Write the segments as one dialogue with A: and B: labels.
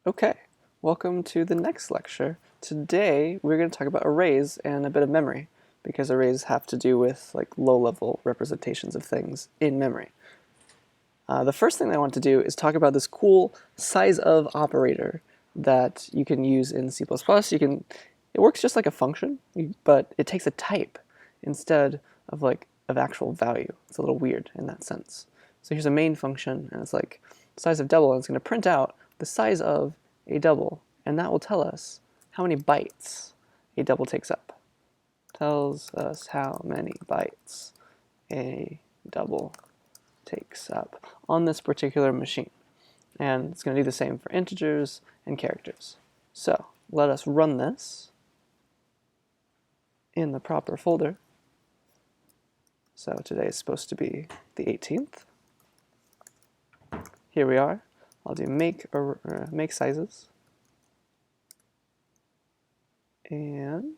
A: Okay, welcome to the next lecture. Today we're going to talk about arrays and a bit of memory, because arrays have to do with like low-level representations of things in memory. The first thing that I want to do is talk about this cool Sizeof operator that you can use in C++. It works just like a function, but it takes a type instead of actual value. It's a little weird in that sense. So here's a main function, and it's like size of double, and it's going to print out the size of a double, and that will tell us how many bytes a double takes up. Tells us how many bytes a double takes up on this particular machine. And it's going to do the same for integers and characters. So let us run this in the proper folder. So today is supposed to be the 18th. Here we are. I'll do make sizes. And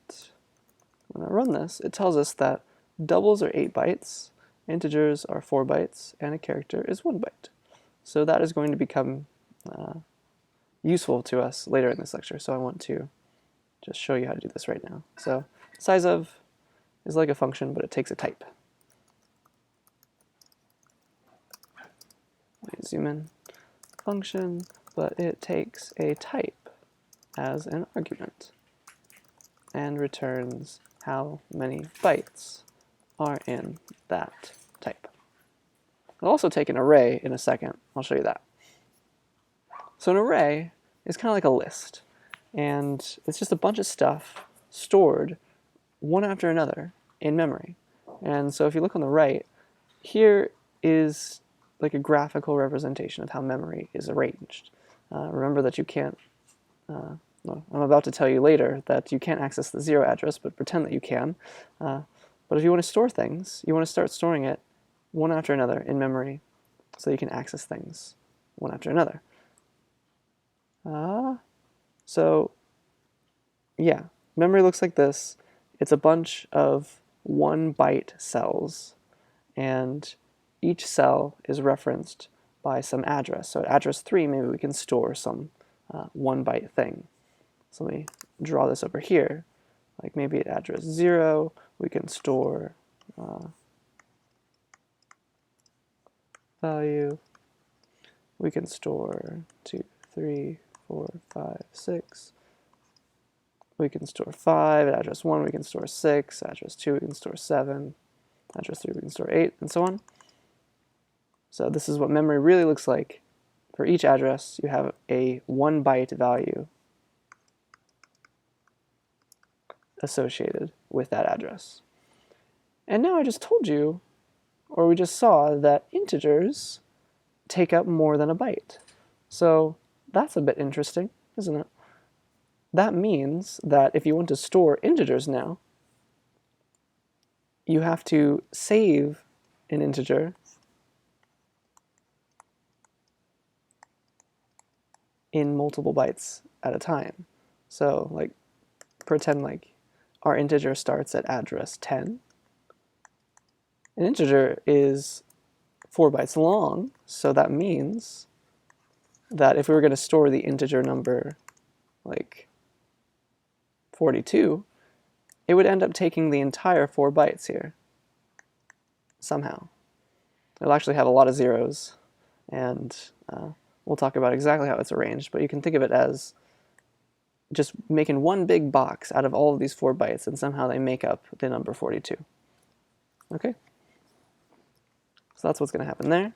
A: when I run this, it tells us that doubles are 8 bytes, integers are 4 bytes, and a character is 1 byte. So that is going to become useful to us later in this lecture. So I want to just show you how to do this right now. So Sizeof is like a function, but it takes a type. Let me zoom in. Function, but it takes a type as an argument and returns how many bytes are in that type. I'll also take an array in a second. I'll show you that. So an array is kind of like a list, and it's just a bunch of stuff stored one after another in memory. And so if you look on the right, here is like a graphical representation of how memory is arranged. Remember that you can't, well, I'm about to tell you later that you can't access the 0 address, but pretend that you can. But if you want to store things, you want to start storing it one after another in memory so you can access things one after another. So yeah, memory looks like this. It's a bunch of 1 byte cells, and each cell is referenced by some address. So at address 3, maybe we can store some 1 byte thing. So let me draw this over here. Like maybe at address 0, we can store value. We can store 2, 3, 4, 5, 6. We can store 5. At address 1, we can store 6. Address 2, we can store 7. Address 3, we can store 8, and so on. So this is what memory really looks like. For each address, you have a 1 byte value associated with that address. And now I just told you, or we just saw, that integers take up more than a byte. So that's a bit interesting, isn't it? That means that if you want to store integers now, you have to save an integer in multiple bytes at a time. So like pretend like our integer starts at address 10. An integer is 4 bytes long, so that means that if we were going to store the integer number like 42, it would end up taking the entire 4 bytes here somehow. It'll actually have a lot of zeros, and we'll talk about exactly how it's arranged, but you can think of it as just making one big box out of all of these 4 bytes, and somehow they make up the number 42. Okay? So that's what's going to happen there.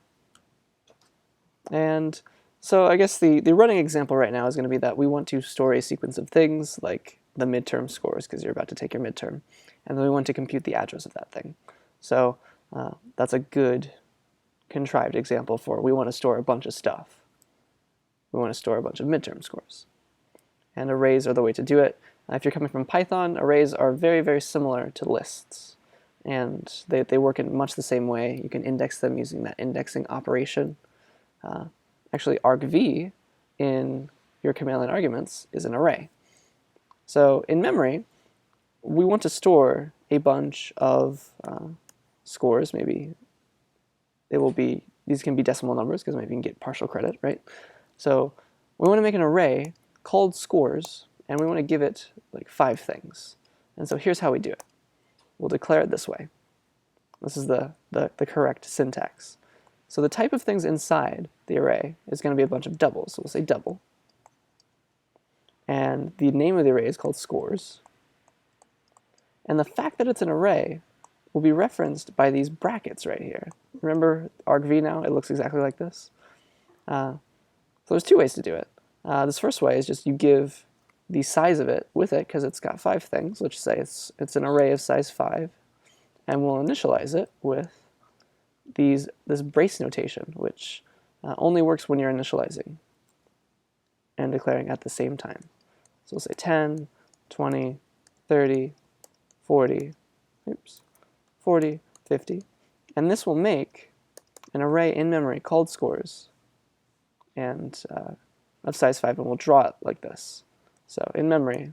A: And so I guess the running example right now is going to be that we want to store a sequence of things like the midterm scores, because you're about to take your midterm, and then we want to compute the address of that thing. So that's a good contrived example for we want to store a bunch of stuff. We want to store a bunch of midterm scores. And arrays are the way to do it. If you're coming from Python, arrays are very, very similar to lists. And they work in much the same way. You can index them using that indexing operation. Actually, argv in your command line arguments is an array. So in memory, we want to store a bunch of scores. Maybe these can be decimal numbers, because maybe you can get partial credit, right? So we want to make an array called scores, and we want to give it like 5 things. And so here's how we do it. We'll declare it this way. This is the correct syntax. So the type of things inside the array is going to be a bunch of doubles. So we'll say double. And the name of the array is called scores. And the fact that it's an array will be referenced by these brackets right here. Remember argv now? It looks exactly like this. So there's 2 ways to do it. This first way is just you give the size of it with it, because it's got 5 things. Let's just say it's an array of size 5. And we'll initialize it with this brace notation, which only works when you're initializing and declaring at the same time. So we'll say 10, 20, 30, 40, 40, 50. And this will make an array in memory called scores and of size 5, and we'll draw it like this. So in memory,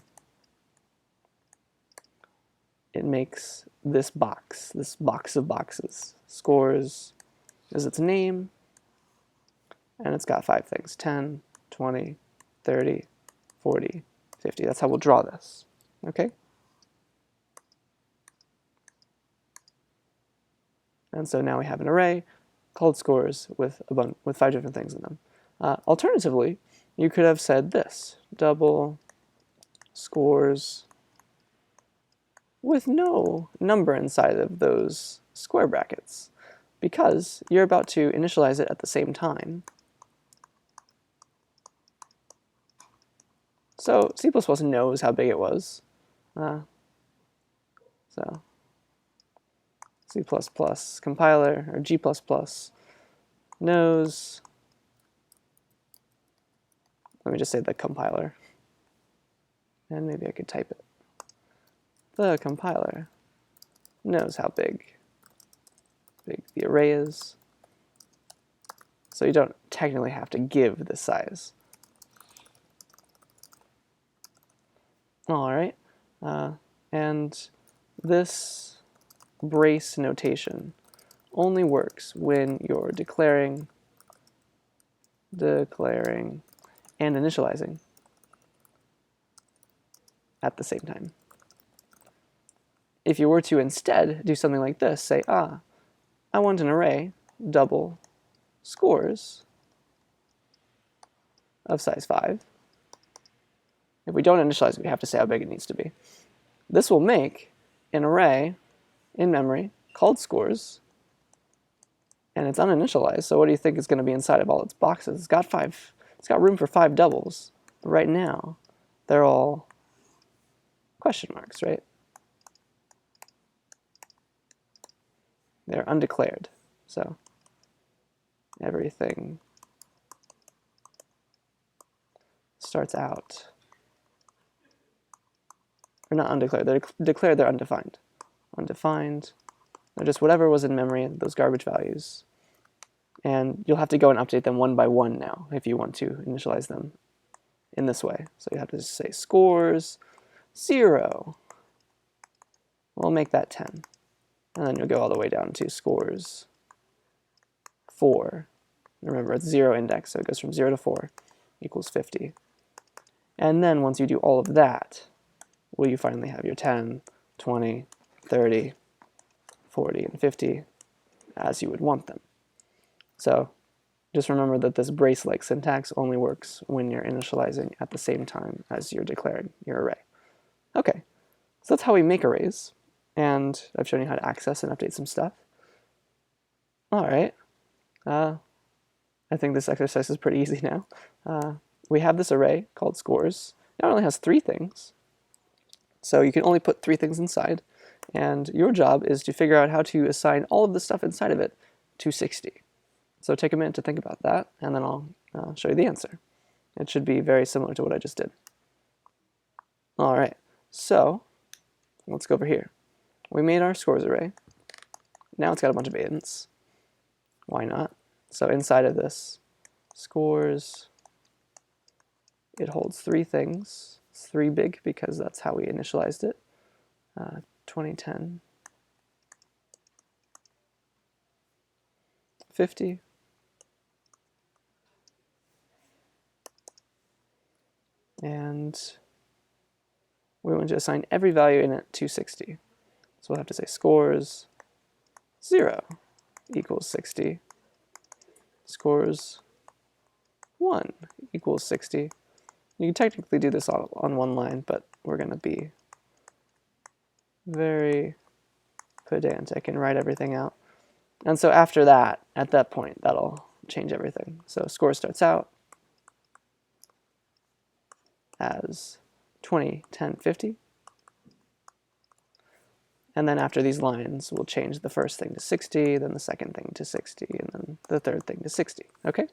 A: it makes this box of boxes. Scores is its name, and it's got 5 things: 10, 20, 30, 40, 50. That's how we'll draw this. Okay? And so now we have an array called scores with 5 different things in them. Alternatively, you could have said this: double scores with no number inside of those square brackets, because you're about to initialize it at the same time. So C++ knows how big it was. So C++ compiler, or G++, knows, let me just say the compiler, and maybe I could type it. The compiler knows how big the array is, so you don't technically have to give the size. All right, and this brace notation only works when you're declaring and initializing at the same time. If you were to instead do something like this, say, I want an array double scores of size 5. If we don't initialize it, we have to say how big it needs to be. This will make an array in memory called scores, and it's uninitialized, so what do you think is going to be inside of all its boxes? It's got room for 5 doubles, but right now they're all question marks, right? They're undeclared, so everything starts out, or not undeclared, they're declared, they're undefined. Undefined, they're just whatever was in memory, those garbage values. And you'll have to go and update them one by one now if you want to initialize them in this way. So you have to just say scores 0. We'll make that 10. And then you'll go all the way down to scores 4. Remember, it's 0 index, so it goes from 0 to 4 equals 50. And then once you do all of that, will you finally have your 10, 20, 30, 40, and 50 as you would want them. So just remember that this brace-like syntax only works when you're initializing at the same time as you're declaring your array. Okay, so that's how we make arrays, and I've shown you how to access and update some stuff. All right, I think this exercise is pretty easy now. We have this array called scores. It only has 3 things, so you can only put 3 things inside, and your job is to figure out how to assign all of the stuff inside of it to 60. So take a minute to think about that, and then I'll show you the answer. It should be very similar to what I just did. All right, so let's go over here. We made our scores array. Now it's got a bunch of ints. Why not? So inside of this scores, it holds 3 things. It's 3 big because that's how we initialized it. 2010, 50, And we want to assign every value in it to 60. So we'll have to say scores 0 equals 60. Scores 1 equals 60. You can technically do this on one line, but we're going to be very pedantic and write everything out. And so after that, at that point, that'll change everything. So score starts out as 20, 10, 50. And then after these lines, we'll change the first thing to 60, then the second thing to 60, and then the third thing to 60. Okay?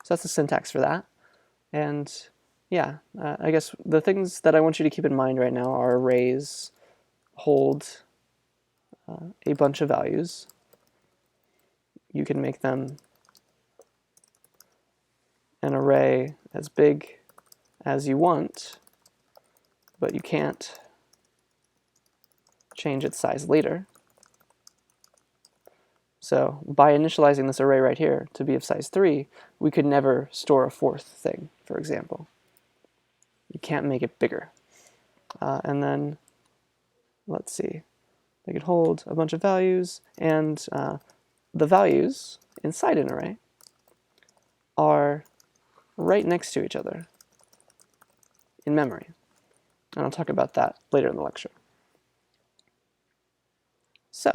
A: So that's the syntax for that. And yeah, I guess the things that I want you to keep in mind right now are arrays hold a bunch of values. You can make them an array as big as you want, but you can't change its size later. So by initializing this array right here to be of size 3, we could never store a fourth thing, for example. You can't make it bigger. And then, let's see, they could hold a bunch of values, and the values inside an array are right next to each other in memory. And I'll talk about that later in the lecture. So,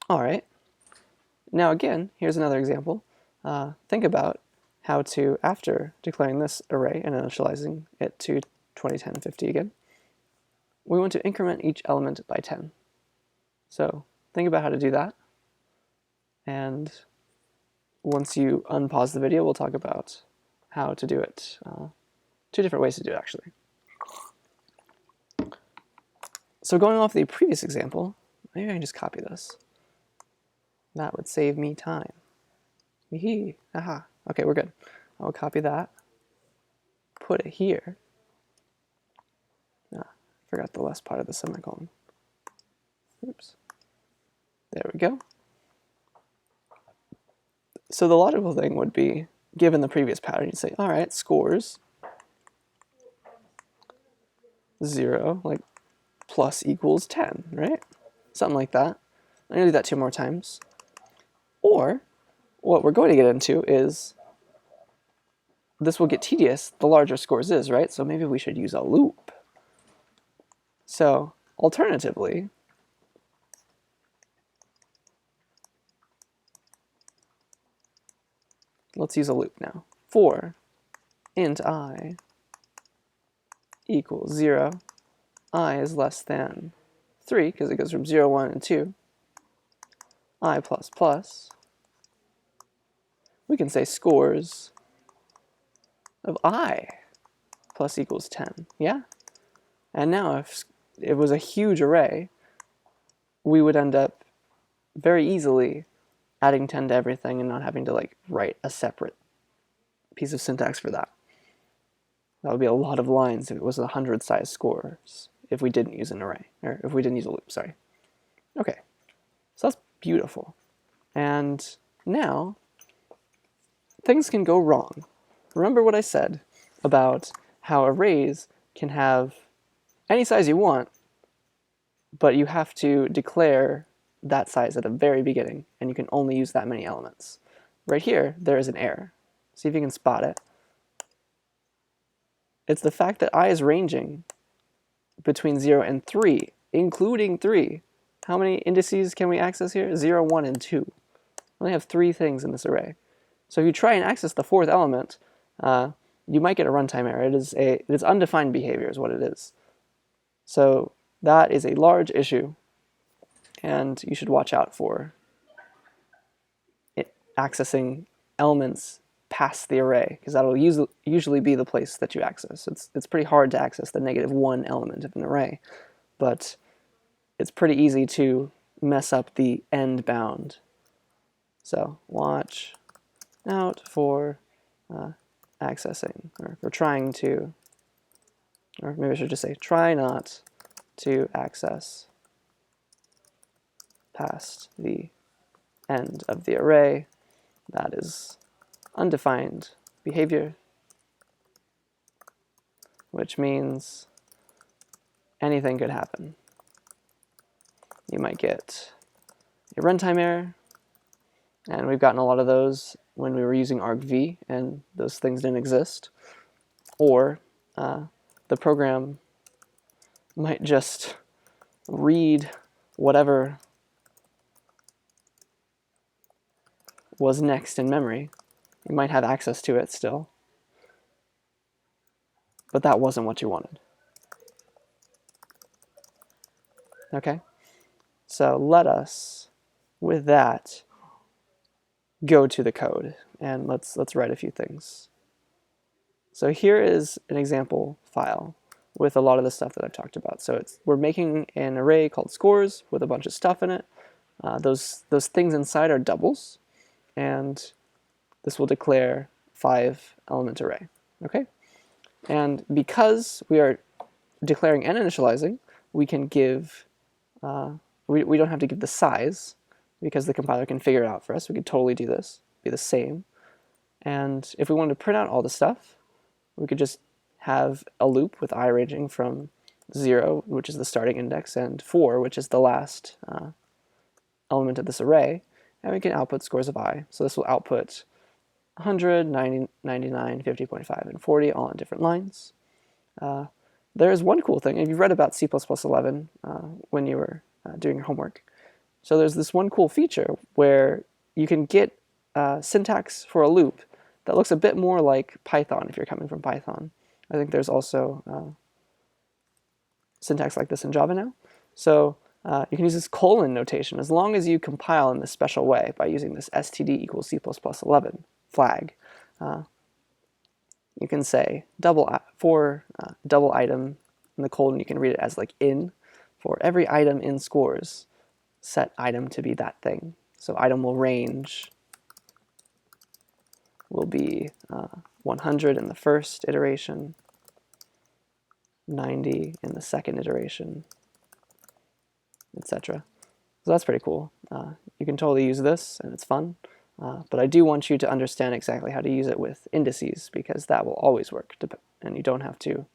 A: all right. Now again, here's another example. Think about how to, after declaring this array and initializing it to 20, 10, 50 again, we want to increment each element by 10. So think about how to do that. And once you unpause the video, we'll talk about how to do it. 2 different ways to do it, actually. So going off the previous example, maybe I can just copy this. That would save me time. Hee. Aha. Okay, we're good. I'll copy that, put it here. Forgot the last part of the semicolon. Oops. There we go. So the logical thing would be, given the previous pattern, you'd say, all right, scores 0, like plus equals 10, right? Something like that. I'm going to do that 2 more times. Or what we're going to get into is, this will get tedious the larger scores is, right? So maybe we should use a loop. So alternatively, let's use a loop now. For int I equals 0, I is less than 3, because it goes from 0, 1, and 2, I plus plus, we can say scores of I plus equals 10, yeah? And now if it was a huge array, we would end up very easily adding 10 to everything and not having to like write a separate piece of syntax for that. That would be a lot of lines if it was 100 size scores, if we didn't use an array, or if we didn't use a loop, sorry. Okay, so that's beautiful. And now, things can go wrong. Remember what I said about how arrays can have any size you want, but you have to declare that size at the very beginning, and you can only use that many elements. Right here, there is an error. See if you can spot it. It's the fact that I is ranging between 0 and 3, including 3. How many indices can we access here? 0, 1, and 2. We only have 3 things in this array. So if you try and access the 4th element, you might get a runtime error. It is undefined behavior is what it is. So that is a large issue, and you should watch out for it accessing elements past the array, because that will usually be the place that you access. It's pretty hard to access the -1 element of an array, but it's pretty easy to mess up the end bound. So watch out for accessing, or for trying to, or maybe I should just say try not to access past the end of the array. That is undefined behavior. which means anything could happen. You might get a runtime error, and we've gotten a lot of those when we were using argv and those things didn't exist. Or the program might just read whatever was next in memory. You might have access to it still, but that wasn't what you wanted. Okay? So let us, with that, go to the code, and let's write a few things. So here is an example file with a lot of the stuff that I've talked about. So we're making an array called scores with a bunch of stuff in it. Those things inside are doubles, and this will declare 5-element array. Okay? And because we are declaring and initializing, we can give, we don't have to give the size because the compiler can figure it out for us. We could totally do this, be the same. And if we wanted to print out all the stuff, we could just have a loop with I ranging from 0, which is the starting index, and 4, which is the last element of this array, and we can output scores of I. So this will output 100, 90, 99, 50.5, and 40, all on different lines. There is one cool thing, if you've read about C++11 when you were doing your homework. So there's this one cool feature where you can get syntax for a loop that looks a bit more like Python if you're coming from Python. I think there's also syntax like this in Java now. So you can use this colon notation as long as you compile in this special way by using this std equals C++11 flag. You can say for double item in the colon, you can read it as like in. For every item in scores, set item to be that thing. So item will range will be 100 in the first iteration, 90 in the second iteration, etc. So that's pretty cool. You can totally use this, and it's fun. But I do want you to understand exactly how to use it with indices, because that will always work, and you don't have to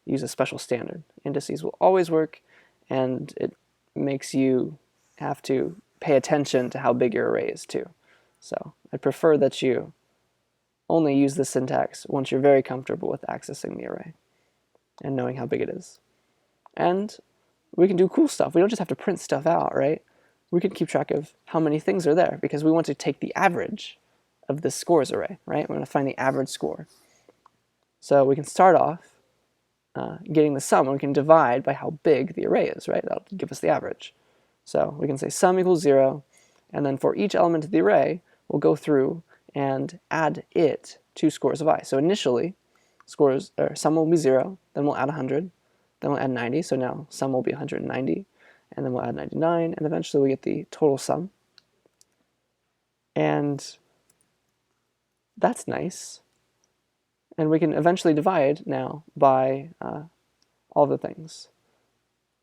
A: use a special standard. Indices will always work, and it makes you have to pay attention to how big your array is too. So I prefer that you only use the syntax once you're very comfortable with accessing the array and knowing how big it is. And we can do cool stuff. We don't just have to print stuff out, right? We can keep track of how many things are there, because we want to take the average of this scores array, right? We want to find the average score. So we can start off getting the sum, and we can divide by how big the array is, right? That'll give us the average. So we can say sum equals 0, and then for each element of the array, we'll go through and add it to scores of I. So initially, sum will be 0, then we'll add 100, then we'll add 90, so now sum will be 190, and then we'll add 99, and eventually we get the total sum. And that's nice. And we can eventually divide now by all the things.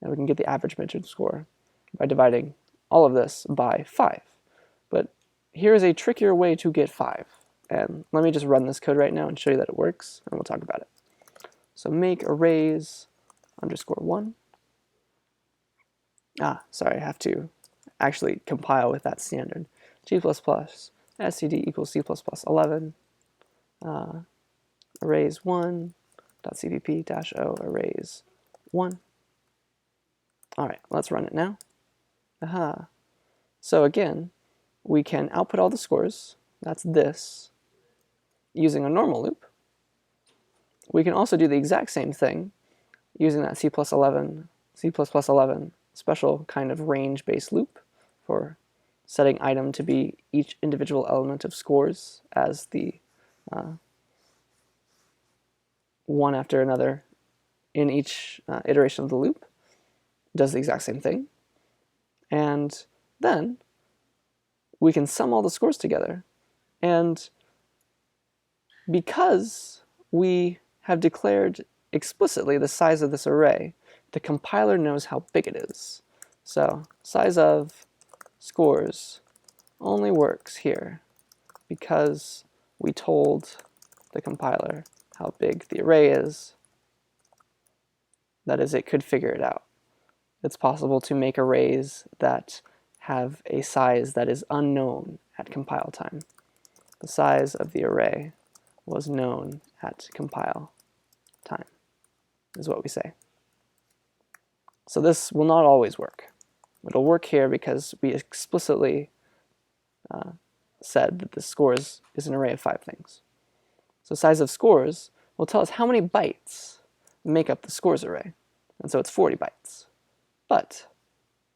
A: And we can get the average mentioned score by dividing all of this by 5. But here's a trickier way to get 5. And let me just run this code right now and show you that it works, and we'll talk about it. So make arrays _1. Sorry, I have to actually compile with that standard. G++ std equals C++11 arrays 1 .cpp-o arrays 1. All right, let's run it now. So again, we can output all the scores. That's this, using a normal loop. We can also do the exact same thing using that C++11 special kind of range-based loop for setting item to be each individual element of scores as the one after another in each iteration of the loop. It does the exact same thing. And then we can sum all the scores together. And because we have declared explicitly the size of this array, the compiler knows how big it is. So size of scores only works here because we told the compiler how big the array is, That is, it could figure it out. It's possible to make arrays that have a size that is unknown at compile time. The size of the array was known at compile time, is what we say. So this will not always work. It'll work here because we explicitly said that the scores is an array of 5 things. So size of scores will tell us how many bytes make up the scores array. And so it's 40 bytes. But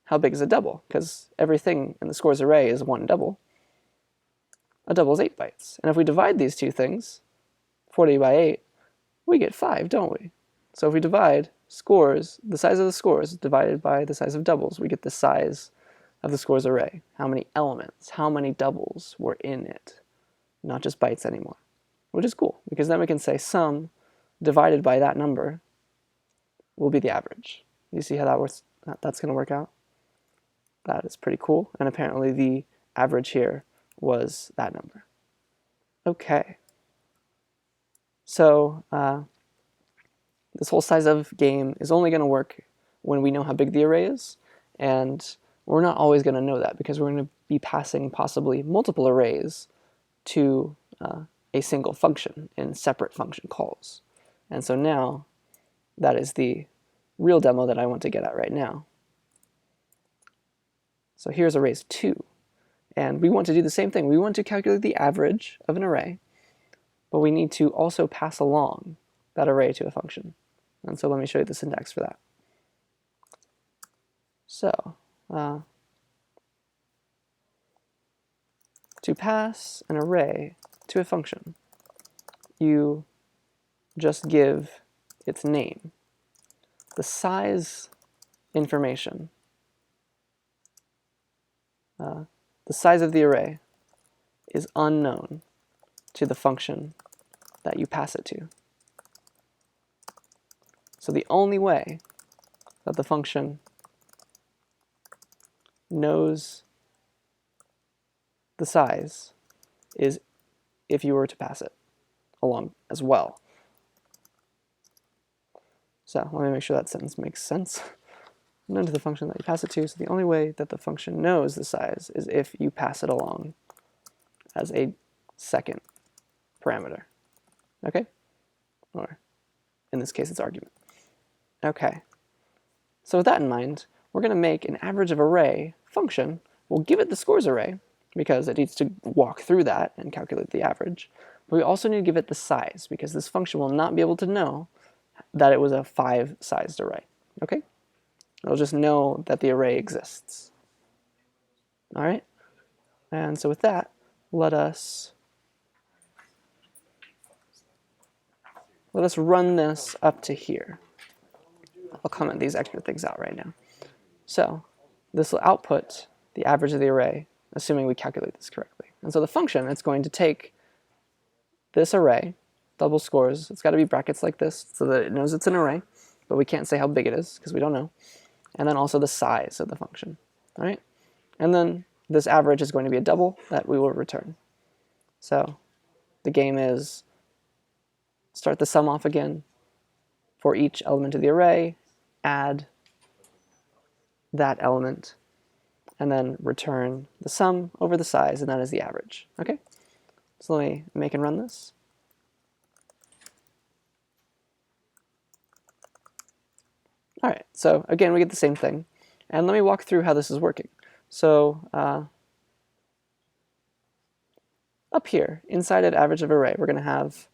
A: how big is a double? Because everything in the scores array is one double. A double is 8 bytes. And if we divide these two things, 40 by 8, we get 5, don't we? So if we divide scores, the size of the scores divided by the size of doubles, we get the size of the scores array. How many elements, how many doubles were in it, not just bytes anymore, which is cool because then we can say sum divided by that number will be the average. You see how that's going to work out? That is pretty cool, and apparently the average here was that number. Okay. So this whole Sizeof game is only going to work when we know how big the array is, and we're not always going to know that because we're going to be passing possibly multiple arrays to a single function in separate function calls. And so now that is the real demo that I want to get at right now. So here's arrays 2, and we want to do the same thing. We want to calculate the average of an array, but we need to also pass along that array to a function. And so let me show you the syntax for that. So to pass an array to a function, you just give its name. The size information, the size of the array is unknown to the function that you pass it to. So the only way that the function knows the size is if you were to pass it along as well. So let me make sure that sentence makes sense. Known to the function that you pass it to, so the only way that the function knows the size is if you pass it along as a second parameter. Okay? Or in this case, it's argument. Okay. So with that in mind, we're going to make an average of array function. We'll give it the scores array because it needs to walk through that and calculate the average. But we also need to give it the size because this function will not be able to know that it was a 5-sized array. Okay? It'll just know that the array exists. All right? And so with that, let us run this up to here. I'll comment these extra things out right now. So this will output the average of the array, assuming we calculate this correctly. And so the function, it's going to take this array, double scores, it's got to be brackets like this so that it knows it's an array, but we can't say how big it is because we don't know. And then also the size of the function. All right? And then this average is going to be a double that we will return. So the game is start the sum off again for each element of the array, add that element, and then return the sum over the size, and that is the average. Okay? So let me make and run this. All right, so again, we get the same thing. And let me walk through how this is working. So up here, inside of average of array, we're going to have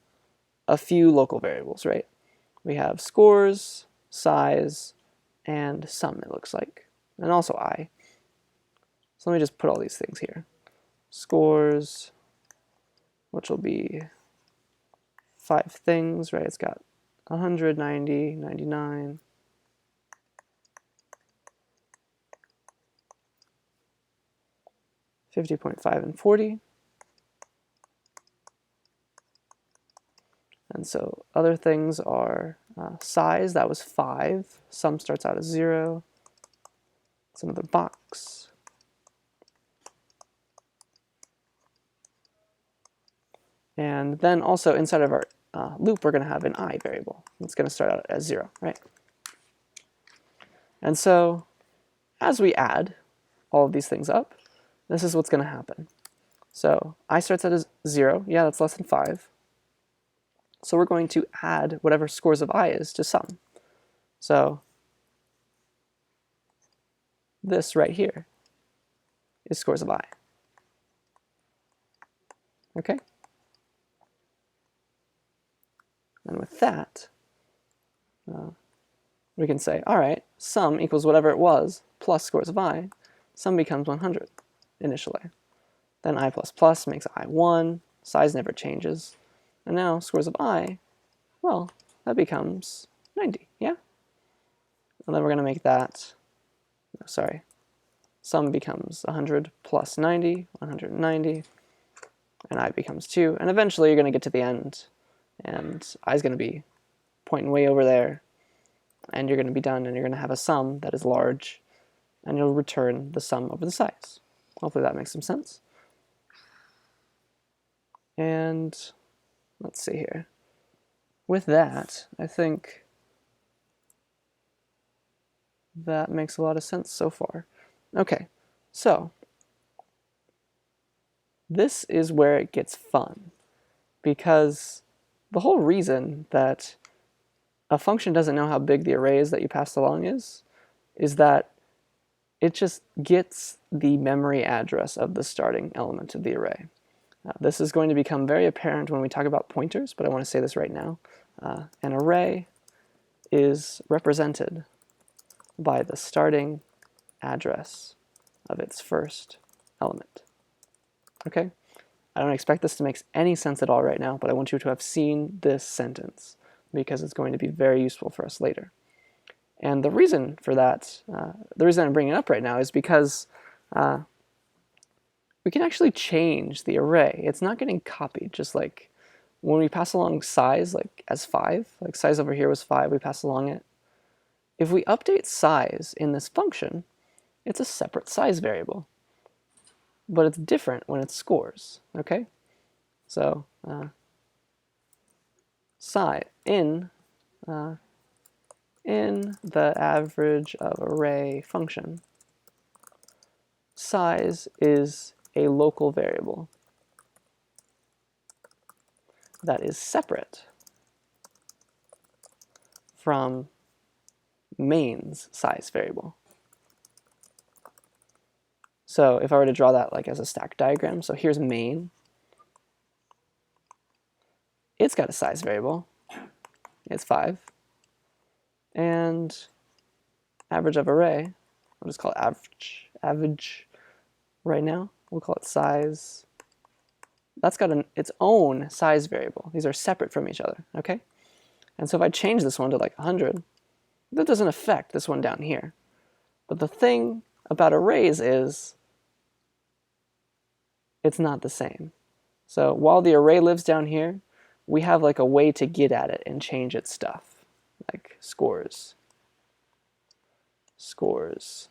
A: a few local variables, right? We have scores, size, and sum, it looks like, and also I. So let me just put all these things here. Scores, which will be 5 things, right? It's got 100, 90, 99. 50.5 and 40. And so other things are size, that was 5. Sum starts out as 0. It's another box. And then also inside of our loop, we're going to have an I variable. It's going to start out as 0, right? And so as we add all of these things up, this is what's going to happen. So I starts at a 0. Yeah, that's less than 5. So we're going to add whatever scores of I is to sum. So this right here is scores of I. Okay? And with that, we can say, all right, sum equals whatever it was plus scores of I. Sum becomes 100 initially. Then I plus plus makes I 1. Size never changes. And now scores of I, well, that becomes 90, yeah? And then we're going to make that, sorry, sum becomes 100 plus 90, 190, and I becomes 2. And eventually you're going to get to the end, and I is going to be pointing way over there, and you're going to be done, and you're going to have a sum that is large, and you'll return the sum over the size. Hopefully that makes some sense. And let's see here. With that, I think that makes a lot of sense so far. Okay, so this is where it gets fun, because the whole reason that a function doesn't know how big the array is that you passed along is that it just gets the memory address of the starting element of the array. This is going to become very apparent when we talk about pointers, but I want to say this right now. An array is represented by the starting address of its first element. Okay? I don't expect this to make any sense at all right now, but I want you to have seen this sentence because it's going to be very useful for us later. And the reason for that, the reason I'm bringing it up right now is because we can actually change the array. It's not getting copied, just like when we pass along size like as 5, like size over here was 5, we pass along it. If we update size in this function, it's a separate size variable. But it's different when it scores, okay? So size in the average of array function, size is a local variable that is separate from main's size variable. So if I were to draw that like as a stack diagram, so here's main. It's got a size variable. It's 5. And average of array, I'll just call it average right now. We'll call it size. That's got its own size variable. These are separate from each other, okay? And so if I change this one to like 100, that doesn't affect this one down here. But the thing about arrays is it's not the same. So while the array lives down here, we have like a way to get at it and change its stuff, like scores. Scores.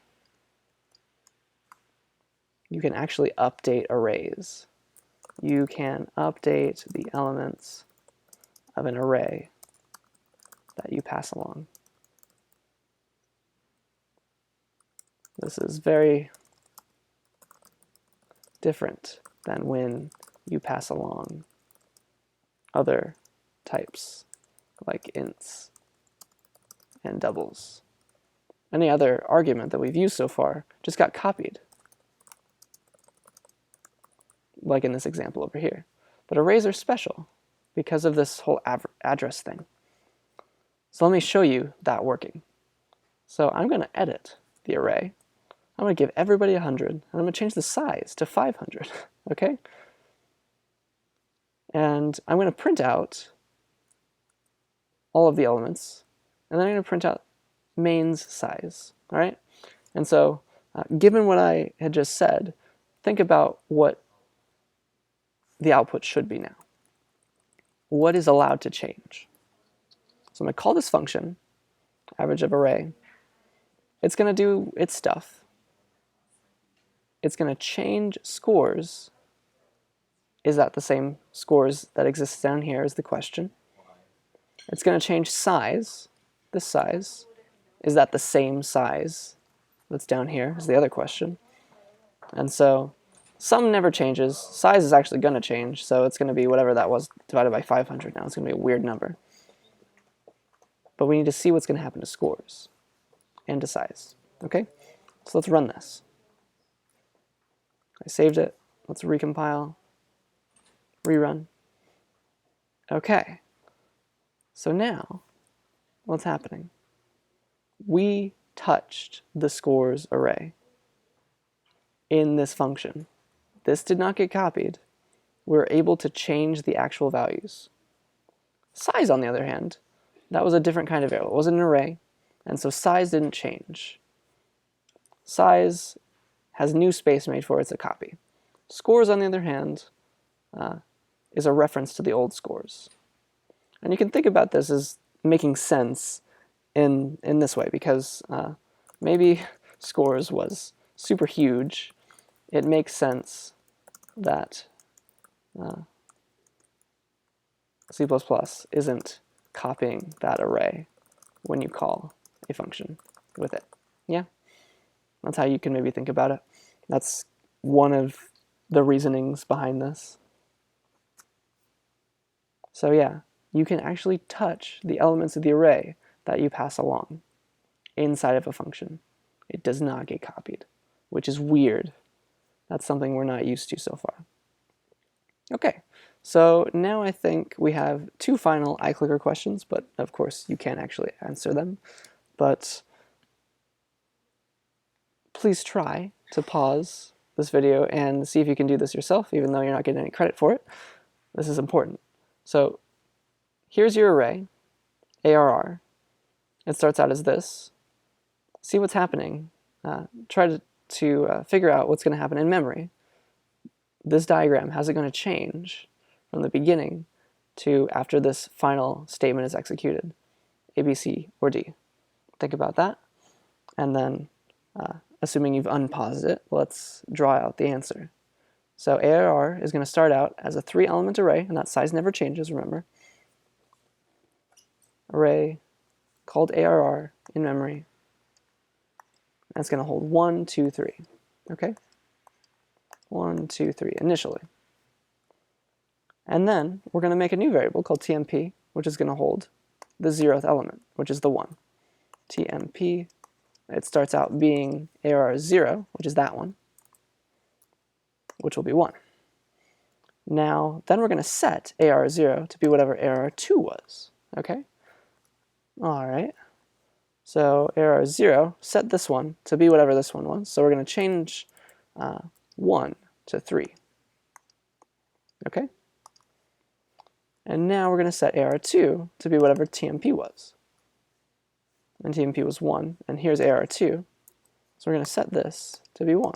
A: You can actually update arrays. You can update the elements of an array that you pass along. This is very different than when you pass along other types like ints and doubles. Any other argument that we've used so far just got copied, like in this example over here. But arrays are special because of this whole address thing. So let me show you that working. So I'm going to edit the array. I'm going to give everybody 100, and I'm going to change the size to 500, okay? And I'm going to print out all of the elements, and then I'm going to print out main's size, all right? And so given what I had just said, think about what the output should be now. What is allowed to change? So I'm going to call this function, average of array. It's going to do its stuff. It's going to change scores. Is that the same scores that exists down here is the question. It's going to change size, this size. is that the same size that's down here is the other question. And so sum never changes. Size is actually going to change, so it's going to be whatever that was divided by 500 now. It's going to be a weird number. But we need to see what's going to happen to scores and to size. Okay? So let's run this. I saved it. Let's recompile. Rerun. Okay. So now, what's happening? We touched the scores array in this function. This did not get copied. We're able to change the actual values. Size, on the other hand, that was a different kind of variable. It wasn't an array, and so size didn't change. Size has new space made for it, it's a copy. Scores, on the other hand, is a reference to the old scores. And you can think about this as making sense in this way, because maybe scores was super huge. It makes sense that C++ isn't copying that array when you call a function with it. Yeah? That's how you can maybe think about it. That's one of the reasonings behind this. So yeah, you can actually touch the elements of the array that you pass along inside of a function. It does not get copied, which is weird. That's something we're not used to so far. Okay, so now I think we have two final iclicker questions, but of course you can't actually answer them. But please try to pause this video and see if you can do this yourself, even though you're not getting any credit for it. This is important. So here's your array, ARR. It starts out as this. See what's happening. Try to figure out what's going to happen in memory. This diagram, how's it going to change from the beginning to after this final statement is executed? A, B, C, or D. Think about that. And then, assuming you've unpaused it, let's draw out the answer. So ARR is going to start out as a 3-element array, and that size never changes, remember. Array called ARR in memory. And it's going to hold 1, 2, 3. Okay? 1, 2, 3 initially. And then we're going to make a new variable called TMP, which is going to hold the 0th element, which is the 1. TMP, it starts out being ARR 0, which is that one, which will be 1. Now, then we're going to set ARR 0 to be whatever ARR 2 was. Okay? All right. So ARR 0, set this one to be whatever this one was. So we're going to change 1 to 3. Okay? And now we're going to set AR2 to be whatever TMP was. And TMP was 1, and here's AR2. So we're going to set this to be 1.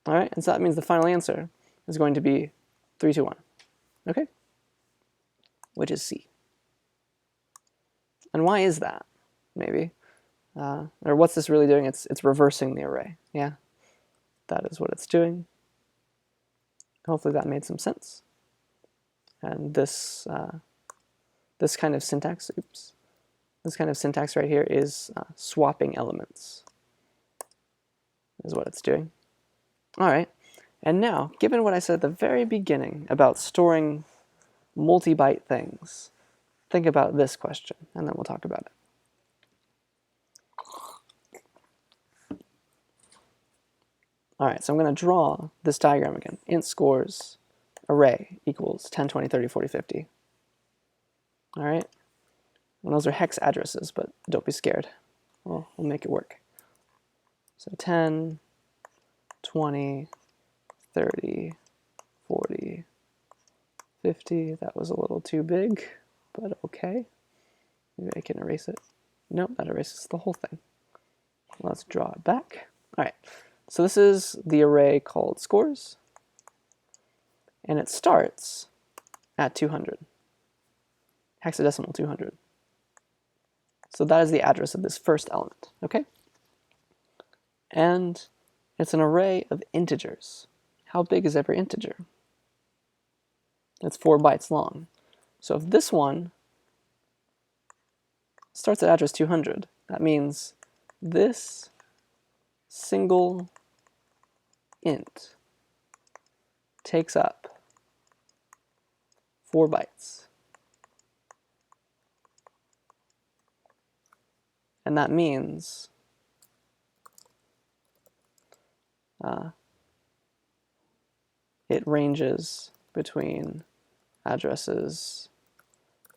A: All right, and so that means the final answer is going to be 3, 2, 1. Okay? Which is C. And why is that, maybe? Or what's this really doing? It's reversing the array. Yeah? That is what it's doing. Hopefully that made some sense. And this kind of syntax, this kind of syntax right here is swapping elements, is what it's doing. All right, and now, given what I said at the very beginning about storing multi-byte things, think about this question, and then we'll talk about it. All right, so I'm going to draw this diagram again. Int scores array equals 10, 20, 30, 40, 50. All right, and those are hex addresses, but don't be scared. We'll make it work. So 10, 20, 30, 40, 50. That was a little too big, but okay. Maybe I can erase it. Nope, that erases the whole thing. Let's draw it back. All right, so this is the array called scores. And it starts at 200, hexadecimal 200. So that is the address of this first element, okay? And it's an array of integers. How big is every integer? It's 4 bytes long. So if this one starts at address 200. That means this single int takes up 4 bytes. And that means it ranges between addresses,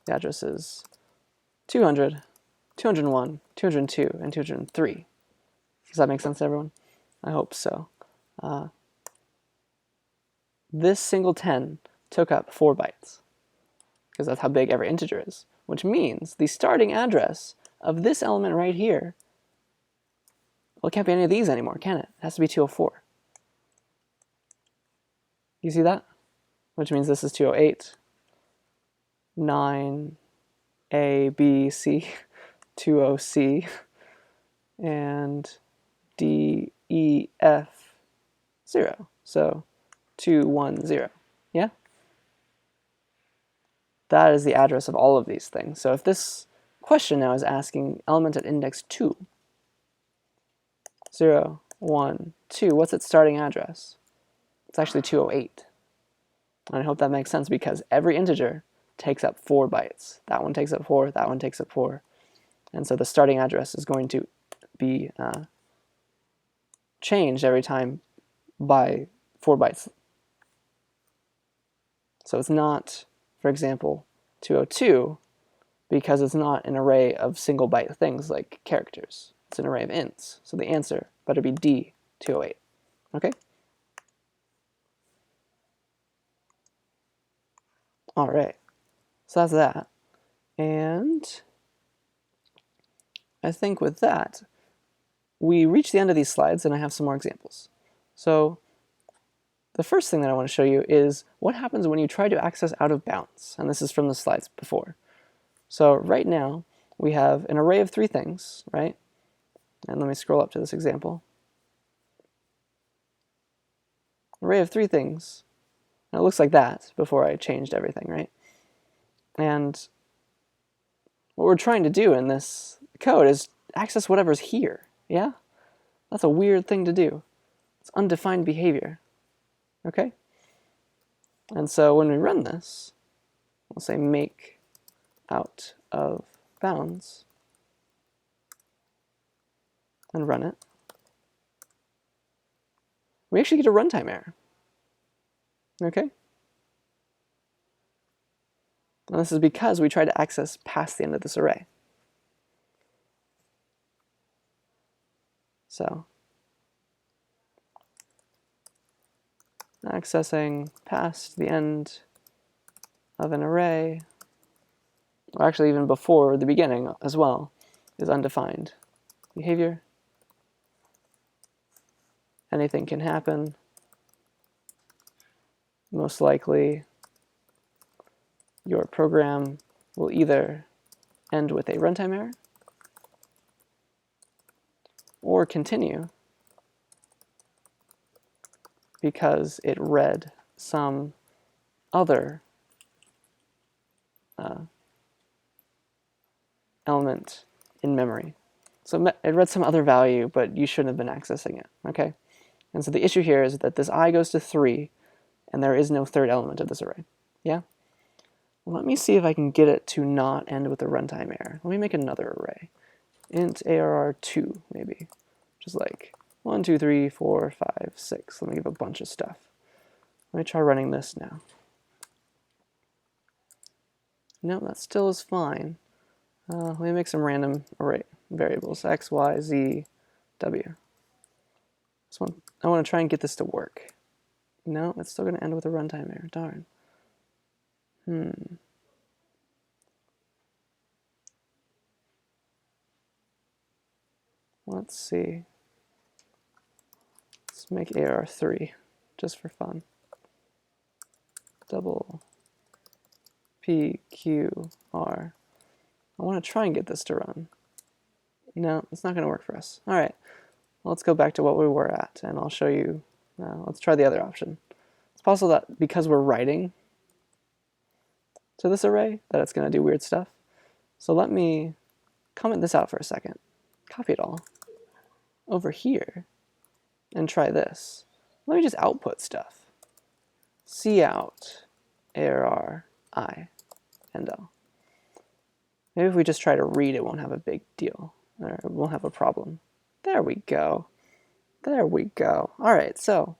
A: the addresses 200, 201, 202, and 203. Does that make sense to everyone? I hope so. This single 10 took up 4 bytes, because that's how big every integer is, which means the starting address of this element right here, well, it can't be any of these anymore, can it? It has to be 204. You see that? Which means this is 208, 9, A, B, C, 20C, and D, E, F, 0. So 210. Yeah? That is the address of all of these things. So if this question now is asking element at index 2, 0, 1, 2, what's its starting address? It's actually 208. And I hope that makes sense because every integer takes up 4 bytes. That one takes up 4, that one takes up 4. And so the starting address is going to be changed every time by 4 bytes. So it's not, for example, 202, because it's not an array of single byte things like characters. It's an array of ints. So the answer better be D, 208. Okay? All right. So that's that. And I think with that, we reach the end of these slides, and I have some more examples. So the first thing that I want to show you is what happens when you try to access out of bounds. And this is from the slides before. So right now, we have an array of 3 things, right? And let me scroll up to this example. Array of 3 things. And it looks like that before I changed everything, right? And what we're trying to do in this code is access whatever's here, yeah? That's a weird thing to do. It's undefined behavior, okay? And so when we run this, we'll say make out of bounds and run it. We actually get a runtime error, okay? And this is because we tried to access past the end of this array. So, accessing past the end of an array, or actually even before the beginning as well, is undefined behavior. Anything can happen. Most likely, your program will either end with a runtime error or continue because it read some other element in memory. So it read some other value, but you shouldn't have been accessing it, okay? And so the issue here is that this I goes to 3, and there is no third element of this array, yeah? Well, let me see if I can get it to not end with a runtime error. Let me make another array. Int arr2, maybe. Just like 1, 2, 3, 4, 5, 6. Let me give a bunch of stuff. Let me try running this now. No, that still is fine. Let me make some random array variables, x, y, z, w. I want to try and get this to work. No, it's still going to end with a runtime error. Darn. Let's see. Let's make AR3 just for fun. Double P, Q, R. I want to try and get this to run. No, it's not going to work for us. All right, well, let's go back to what we were at, and I'll show you. Let's try the other option. It's possible that because we're writing to this array, that it's going to do weird stuff. So let me comment this out for a second, copy it all over here, and try this. Let me just output stuff. Cout arr I and L. Maybe if we just try to read, it won't have a big deal, or it won't have a problem. There we go. There we go. All right, so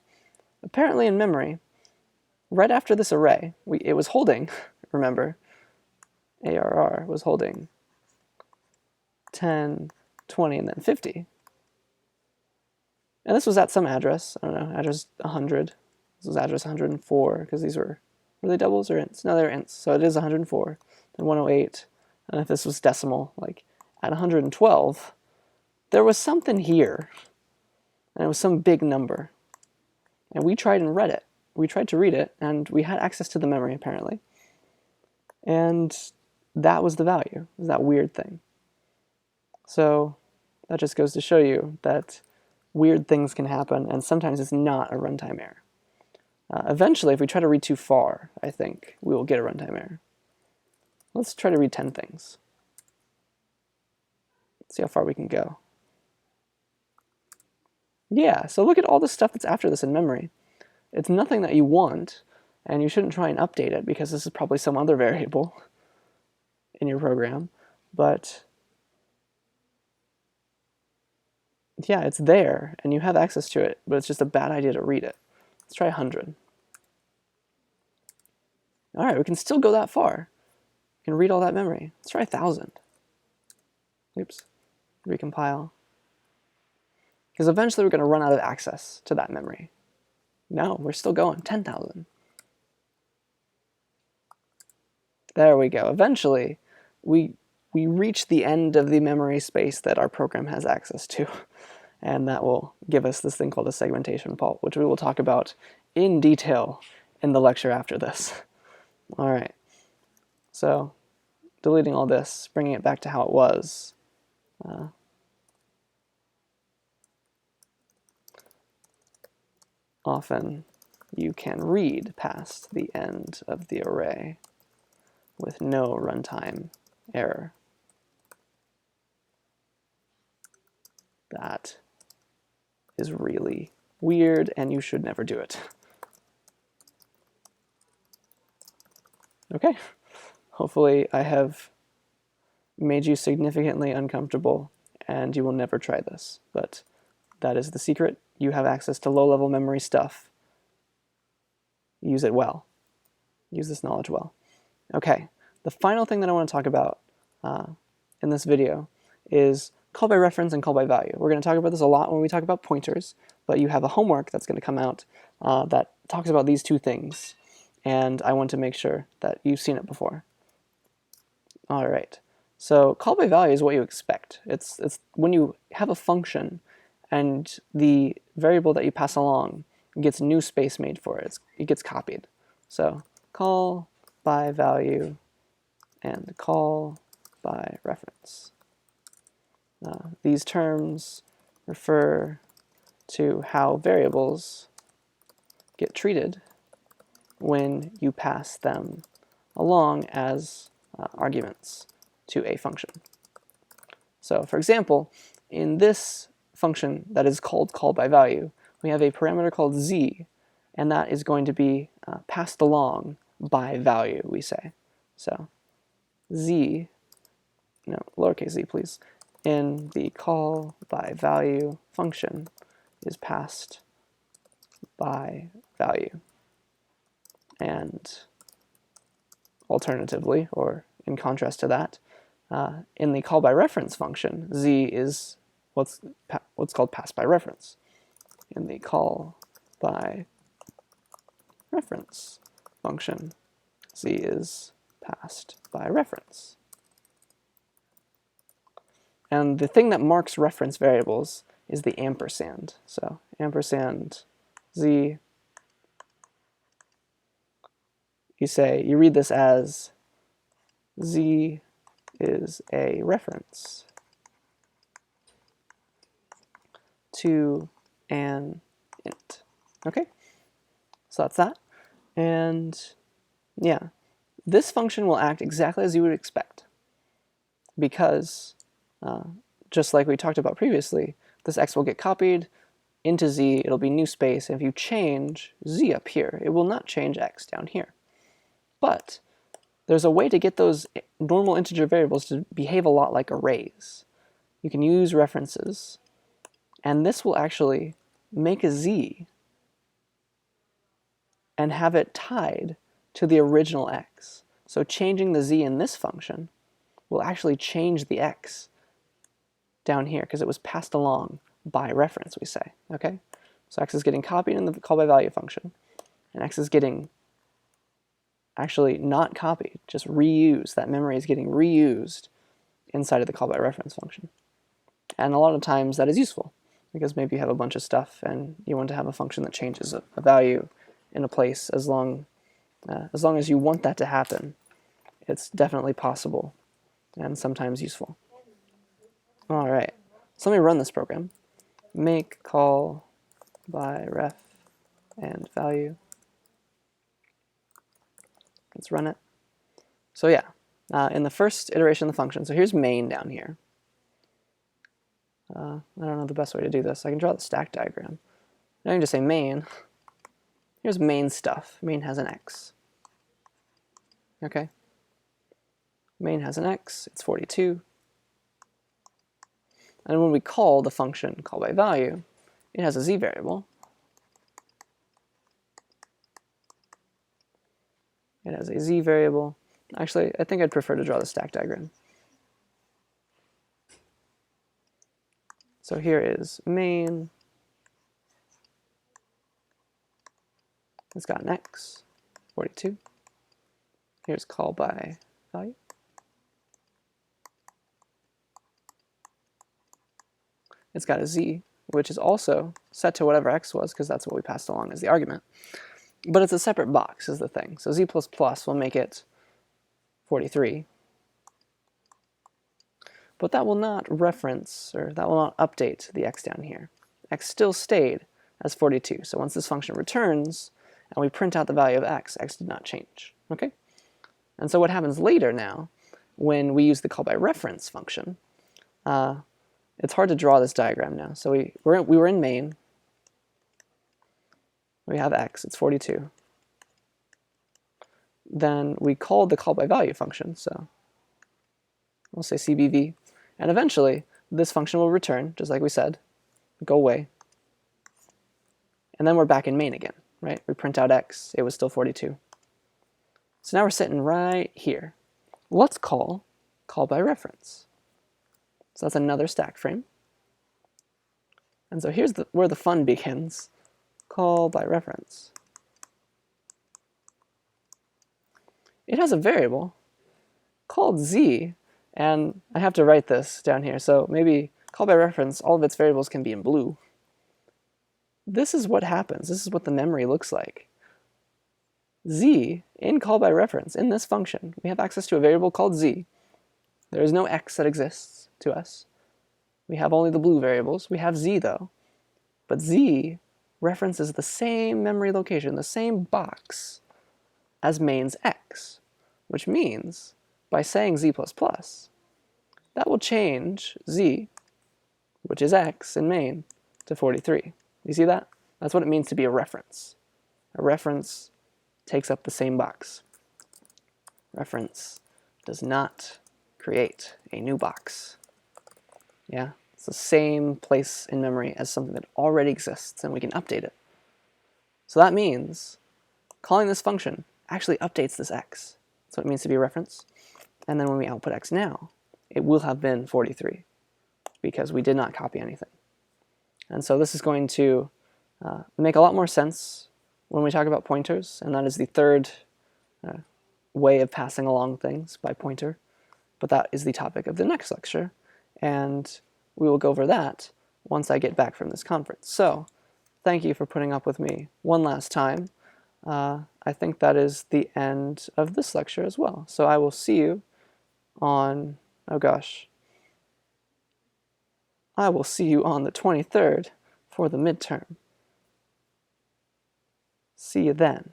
A: apparently in memory, right after this array, it was holding, remember, ARR was holding 10, 20, and then 50. And this was at some address, I don't know, address 100. This was address 104, because these were they doubles or ints? No, they were ints, so it is 104, then 108, and if this was decimal, like at 112, there was something here, and it was some big number. And we tried and read it. We tried to read it, and we had access to the memory, apparently. And that was the value, was that weird thing. So that just goes to show you that weird things can happen, and sometimes it's not a runtime error. Eventually, if we try to read too far, I think we will get a runtime error. Let's try to read 10 things. Let's see how far we can go. Yeah, so look at all the stuff that's after this in memory. It's nothing that you want, and you shouldn't try and update it because this is probably some other variable in your program. But yeah, it's there, and you have access to it, but it's just a bad idea to read it. Let's try 100. All right, we can still go that far. We can read all that memory. Let's try 1,000. Oops, recompile. Because eventually we're going to run out of access to that memory. No, we're still going. 10,000. There we go. Eventually, we reach the end of the memory space that our program has access to. And that will give us this thing called a segmentation fault, which we will talk about in detail in the lecture after this. All right. So deleting all this, bringing it back to how it was. Often you can read past the end of the array with no runtime error. That is really weird, and you should never do it. Okay, hopefully I have made you significantly uncomfortable, and you will never try this, but that is the secret. You have access to low-level memory stuff. Use it well. Use this knowledge well. Okay, the final thing that I want to talk about in this video is call by reference and call by value. We're going to talk about this a lot when we talk about pointers, but you have a homework that's going to come out that talks about these two things, and I want to make sure that you've seen it before. All right, so call by value is what you expect. It's when you have a function and the variable that you pass along gets new space made for it. It gets copied. So call by value and call by reference. These terms refer to how variables get treated when you pass them along as arguments to a function. So for example, in this function that is called call by value, we have a parameter called z, and that is going to be passed along by value, we say. So z, no, lowercase z please, in the call by value function is passed by value. And alternatively, or in contrast to that, in the call by reference function, z is what's called pass by reference. In the call by reference function, z is passed by reference. And the thing that marks reference variables is the ampersand. So ampersand z, you read this as z is a reference to an int. Okay, so that's that. And yeah, this function will act exactly as you would expect, because Just like we talked about previously, this x will get copied into z, it'll be new space, and if you change z up here, it will not change x down here. But there's a way to get those normal integer variables to behave a lot like arrays. You can use references, and this will actually make a z and have it tied to the original x. So changing the z in this function will actually change the x down here because it was passed along by reference, we say, okay? So x is getting copied in the call by value function, and x is getting actually not copied, just reused. That memory is getting reused inside of the call by reference function. And a lot of times that is useful because maybe you have a bunch of stuff and you want to have a function that changes a value in a place as long as you want that to happen. It's definitely possible and sometimes useful. All right, so let me run this program. Make call by ref and value. Let's run it. So yeah, in the first iteration of the function, so here's main down here. I don't know the best way to do this. I can draw the stack diagram. Now I can just say main. Here's main stuff. Main has an x. Okay. Main has an x. It's 42. And when we call the function call by value, it has a z variable. It has a z variable. Actually, I think I'd prefer to draw the stack diagram. So here is main. It's got an x, 42. Here's call by value. It's got a z, which is also set to whatever x was, because that's what we passed along as the argument. But it's a separate box is the thing. So z++ will make it 43. But that will not reference, or that will not update the x down here. X still stayed as 42. So once this function returns, and we print out the value of x, x did not change. Okay? And so what happens later now, when we use the call by reference function, it's hard to draw this diagram now. So we were in main. We have x, it's 42. Then we called the call by value function, so we'll say cbv. And eventually, this function will return, just like we said, go away. And then we're back in main again, right? We print out x, it was still 42. So now we're sitting right here. Let's call by reference. So that's another stack frame. And so here's where the fun begins. Call by reference. It has a variable called z, and I have to write this down here. So maybe call by reference, all of its variables can be in blue. This is what happens. This is what the memory looks like. Z, in call by reference, in this function, we have access to a variable called z. There is no x that exists to us. We have only the blue variables. We have z, though. But z references the same memory location, the same box, as main's x, which means, by saying z++, that will change z, which is x in main, to 43. You see that? That's what it means to be a reference. A reference takes up the same box. Reference does not create a new box. Yeah? It's the same place in memory as something that already exists, and we can update it. So that means calling this function actually updates this x. That's what it means to be a reference. And then when we output x now, it will have been 43 because we did not copy anything. And so this is going to make a lot more sense when we talk about pointers, and that is the third way of passing along things by pointer. But that is the topic of the next lecture, and we will go over that once I get back from this conference. So thank you for putting up with me one last time. I think that is the end of this lecture as well. So I will see you on, oh gosh, I will see you on the 23rd for the midterm. See you then.